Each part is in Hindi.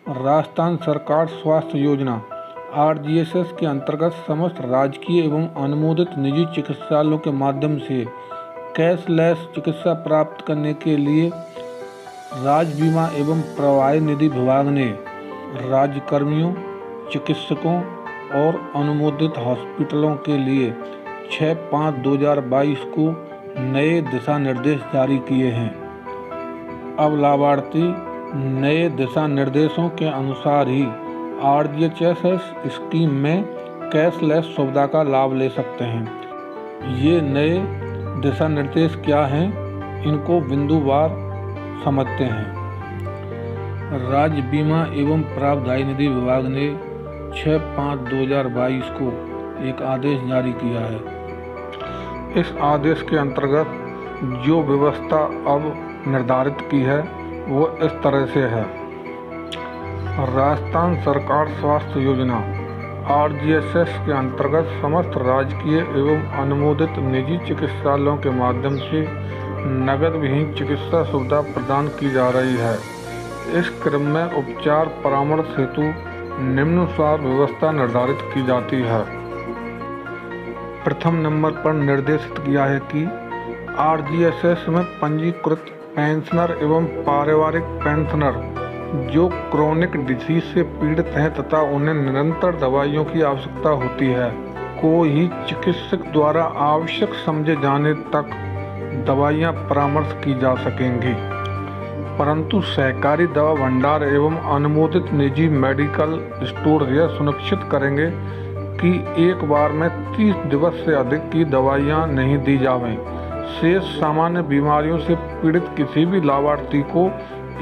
राजस्थान सरकार स्वास्थ्य योजना (RGSS) के अंतर्गत समस्त राजकीय एवं अनुमोदित निजी चिकित्सालयों के माध्यम से कैशलेस चिकित्सा प्राप्त करने के लिए राज्य बीमा एवं प्रवाही निधि विभाग ने राज्यकर्मियों, चिकित्सकों और अनुमोदित हॉस्पिटलों के लिए 6/5/2022 को नए दिशा निर्देश जारी किए हैं। अब लाभार्थी नए दिशा निर्देशों के अनुसार ही RGSS स्कीम में कैशलेस सुविधा का लाभ ले सकते हैं। ये नए दिशा निर्देश क्या हैं, इनको बिंदुवार समझते हैं। राज्य बीमा एवं प्रावधायी निधि विभाग ने 6/5/2022 को एक आदेश जारी किया है। इस आदेश के अंतर्गत जो व्यवस्था अब निर्धारित की है वो इस तरह से है। राजस्थान सरकार स्वास्थ्य योजना RGSS के अंतर्गत समस्त राजकीय एवं अनुमोदित निजी चिकित्सालयों के माध्यम से नकद विहीन चिकित्सा सुविधा प्रदान की जा रही है। इस क्रम में उपचार परामर्श हेतु निम्नानुसार व्यवस्था निर्धारित की जाती है। प्रथम नंबर पर निर्देशित किया है कि RGSS में पंजीकृत पेंशनर एवं पारिवारिक पेंशनर जो क्रोनिक डिजीज से पीड़ित हैं तथा उन्हें निरंतर दवाइयों की आवश्यकता होती है को ही चिकित्सक द्वारा आवश्यक समझे जाने तक दवाइयां परामर्श की जा सकेंगी, परंतु सहकारी दवा भंडार एवं अनुमोदित निजी मेडिकल स्टोर यह सुनिश्चित करेंगे कि एक बार में 30 दिवस से अधिक की दवाइयां नहीं दी जावें। शेष सामान्य बीमारियों से पीड़ित किसी भी लाभार्थी को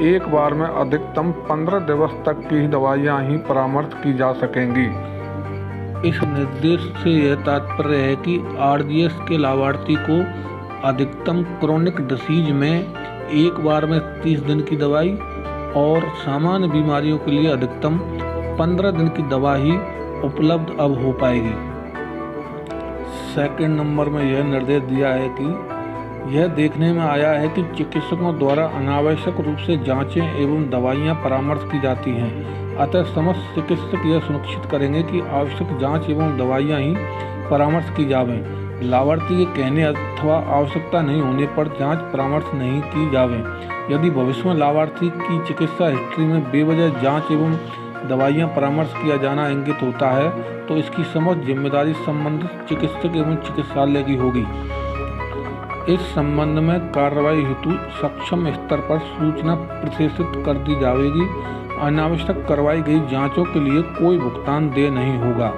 एक बार में अधिकतम 15 दिवस तक की दवाइयां ही परामर्श की जा सकेंगी। इस निर्देश से यह तात्पर्य है कि RGSS के लाभार्थी को अधिकतम क्रोनिक डिसीज में एक बार में 30 दिन की दवाई और सामान्य बीमारियों के लिए अधिकतम 15 दिन की दवा ही उपलब्ध अब हो पाएगी। सेकंड नंबर में यह निर्देश दिया है कि यह देखने में आया है कि चिकित्सकों द्वारा अनावश्यक रूप से जांचें एवं दवाइयां परामर्श की जाती हैं। अतः समस्त चिकित्सक यह सुनिश्चित करेंगे कि आवश्यक जांच एवं दवाइयां ही परामर्श की जावें। लाभार्थी के कहने अथवा आवश्यकता नहीं होने पर जांच परामर्श नहीं की जावें। यदि भविष्य में लाभार्थी की चिकित्सा हिस्ट्री में बेवजह जाँच एवं दवाइयाँ परामर्श किया जाना इंगित होता है तो इसकी समस्त जिम्मेदारी संबंधित चिकित्सक एवं चिकित्सालय की होगी। इस संबंध में कार्रवाई हेतु सक्षम स्तर पर सूचना प्रकाशित कर दी जाएगी। अनावश्यक करवाई गई जांचों के लिए कोई भुगतान देय नहीं होगा।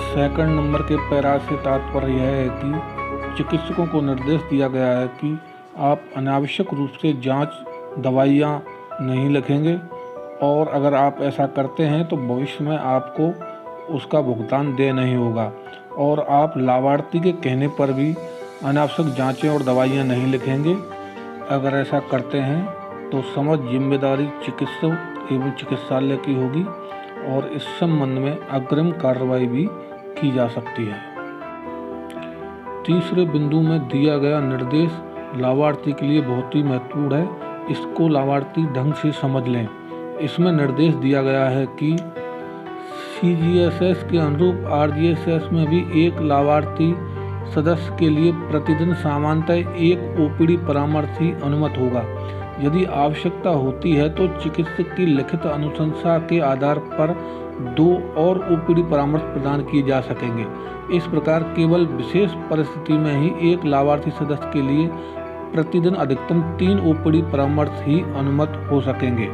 सेकंड नंबर के पैरा से तात्पर्य यह है कि चिकित्सकों को निर्देश दिया गया है कि आप अनावश्यक रूप से जांच दवाइयां नहीं लिखेंगे और अगर आप ऐसा करते हैं तो भविष्य में आपको उसका भुगतान देय नहीं होगा और आप लाभार्थी के कहने पर भी अनावश्यक जांचें और दवाइयां नहीं लिखेंगे। अगर ऐसा करते हैं तो समस्त जिम्मेदारी चिकित्सक एवं चिकित्सालय की होगी और इस संबंध में अग्रिम कार्रवाई भी की जा सकती है। तीसरे बिंदु में दिया गया निर्देश लाभार्थी के लिए बहुत ही महत्वपूर्ण है। इसको लाभार्थी ढंग से समझ लें। इसमें निर्देश दिया गया है कि CGSS के अनुरूप RGSS में भी एक लाभार्थी सदस्य के लिए प्रतिदिन सामान्यतः एक OPD परामर्श ही अनुमत होगा। यदि आवश्यकता होती है तो चिकित्सक की लिखित अनुशंसा के आधार पर 2 और OPD परामर्श प्रदान किए जा सकेंगे। इस प्रकार केवल विशेष परिस्थिति में ही एक लाभार्थी सदस्य के लिए प्रतिदिन अधिकतम 3 OPD परामर्श ही अनुमत हो सकेंगे।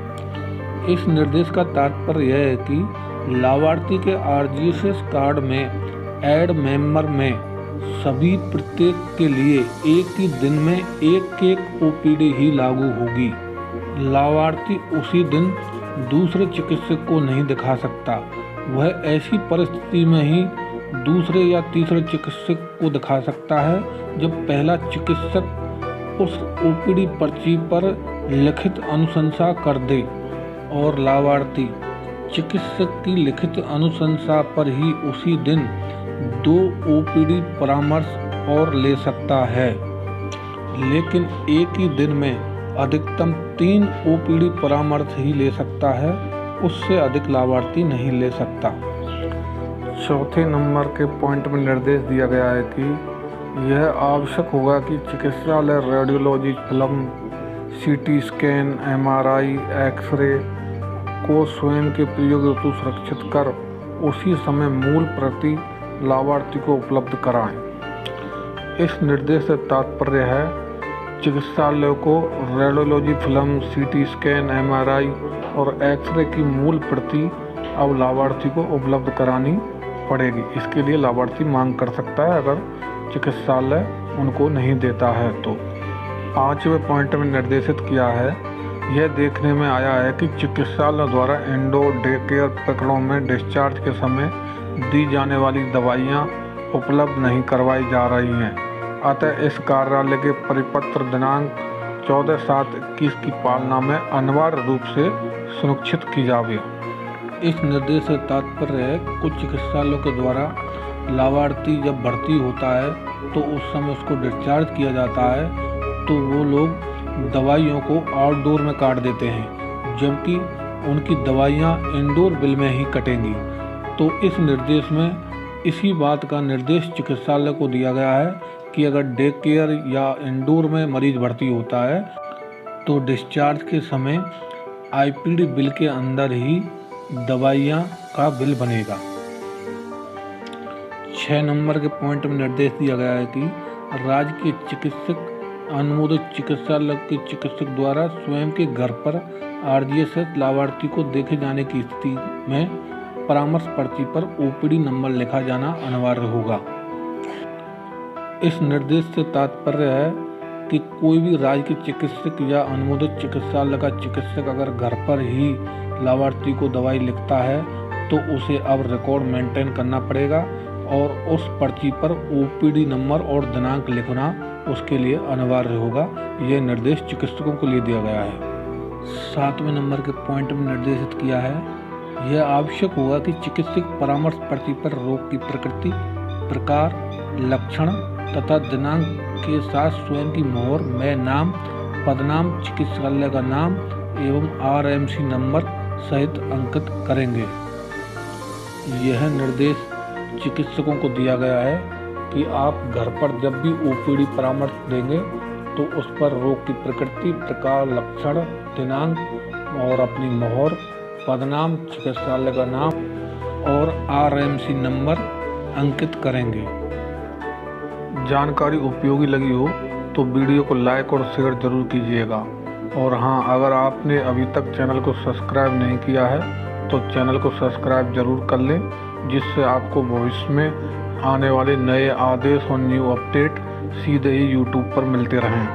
इस निर्देश का तात्पर्य यह है कि लाभार्थी के RGSS कार्ड में ऐड मेंबर में सभी प्रत्येक के लिए एक ही दिन में एक OPD ही लागू होगी। लाभार्थी उसी दिन दूसरे चिकित्सक को नहीं दिखा सकता। वह ऐसी परिस्थिति में ही दूसरे या तीसरे चिकित्सक को दिखा सकता है जब पहला चिकित्सक उस OPD पर्ची पर लिखित अनुशंसा कर दे और लाभार्थी चिकित्सक की लिखित अनुशंसा पर ही उसी दिन 2 OPD परामर्श और ले सकता है, लेकिन एक ही दिन में अधिकतम 3 OPD परामर्श ही ले सकता है उससे अधिक लाभार्थी नहीं ले सकता। चौथे नंबर के पॉइंट में निर्देश दिया गया है कि यह आवश्यक होगा कि चिकित्सालय radiology film, CT scan, MRI, X ray को स्वयं के प्रयोग हेतु सुरक्षित कर उसी समय मूल प्रति लाभार्थी को उपलब्ध कराएं। इस निर्देश से तात्पर्य है चिकित्सालयों को radiology film, CT scan, MRI और एक्सरे की मूल प्रति अब लाभार्थी को उपलब्ध करानी पड़ेगी। इसके लिए लाभार्थी मांग कर सकता है अगर चिकित्सालय उनको नहीं देता है तो। पांचवें पॉइंट में निर्देशित किया है, यह देखने में आया है कि चिकित्सालय द्वारा इंडो डे केयर प्रकरणों में डिस्चार्ज के समय दी जाने वाली दवाइयाँ उपलब्ध नहीं करवाई जा रही हैं। अतः इस कार्यालय के परिपत्र दिनांक 14/7/21 की पालना में अनिवार्य रूप से सुनिश्चित की जावे। इस निर्देश से तात्पर्य है कुछ चिकित्सालयों के द्वारा लाभार्थी जब भर्ती होता है तो उस समय उसको डिस्चार्ज किया जाता है तो वो लोग दवाइयों को आउटडोर में काट देते हैं, जबकि उनकी दवाइयाँ इंडोर बिल में ही कटेंगी। तो इस निर्देश में इसी बात का निर्देश चिकित्सालय को दिया गया है कि अगर डे केयर या इंडोर में मरीज भर्ती होता है तो डिस्चार्ज के समय आईपीडी बिल के अंदर ही दवाइयाँ का बिल बनेगा। 6 नंबर के पॉइंट में निर्देश दिया गया है कि राज्य के चिकित्सक अनुमोदित चिकित्सालय के चिकित्सक द्वारा स्वयं के घर पर आरजीएसएस लाभार्थी को देखे जाने की स्थिति में परामर्श पर्ची पर ओपीडी नंबर लिखा जाना अनिवार्य होगा। इस निर्देश से तात्पर्य है कि कोई भी राज्य के चिकित्सक या अनुमोदित चिकित्सालय का चिकित्सक अगर घर पर ही लाभार्थी को दवाई लिखता है तो उसे अब रिकॉर्ड मेंटेन करना पड़ेगा और उस पर्ची पर ओपीडी नंबर और दिनांक लिखना उसके लिए अनिवार्य होगा। यह निर्देश चिकित्सकों को लिए दिया गया है। 7वें नंबर के पॉइंट में निर्देशित किया है, यह आवश्यक होगा कि चिकित्सक परामर्श पर्ची पर रोग की प्रकृति, प्रकार, लक्षण तथा दिनांक के साथ स्वयं की मोहर में नाम, पदनाम, चिकित्सालय का नाम एवं आरएमसी नंबर सहित अंकित करेंगे। यह निर्देश चिकित्सकों को दिया गया है कि आप घर पर जब भी ओपीडी परामर्श देंगे तो उस पर रोग की प्रकृति, प्रकार, लक्षण, दिनांक और अपनी मोहर, पदनाम, चिकित्सालय का नाम और आरएमसी नंबर अंकित करेंगे। जानकारी उपयोगी लगी हो तो वीडियो को लाइक और शेयर जरूर कीजिएगा। और हाँ, अगर आपने अभी तक चैनल को सब्सक्राइब नहीं किया है तो चैनल को सब्सक्राइब जरूर कर लें, जिससे आपको भविष्य में आने वाले नए आदेश और न्यू अपडेट सीधे ही यूट्यूब पर मिलते रहें।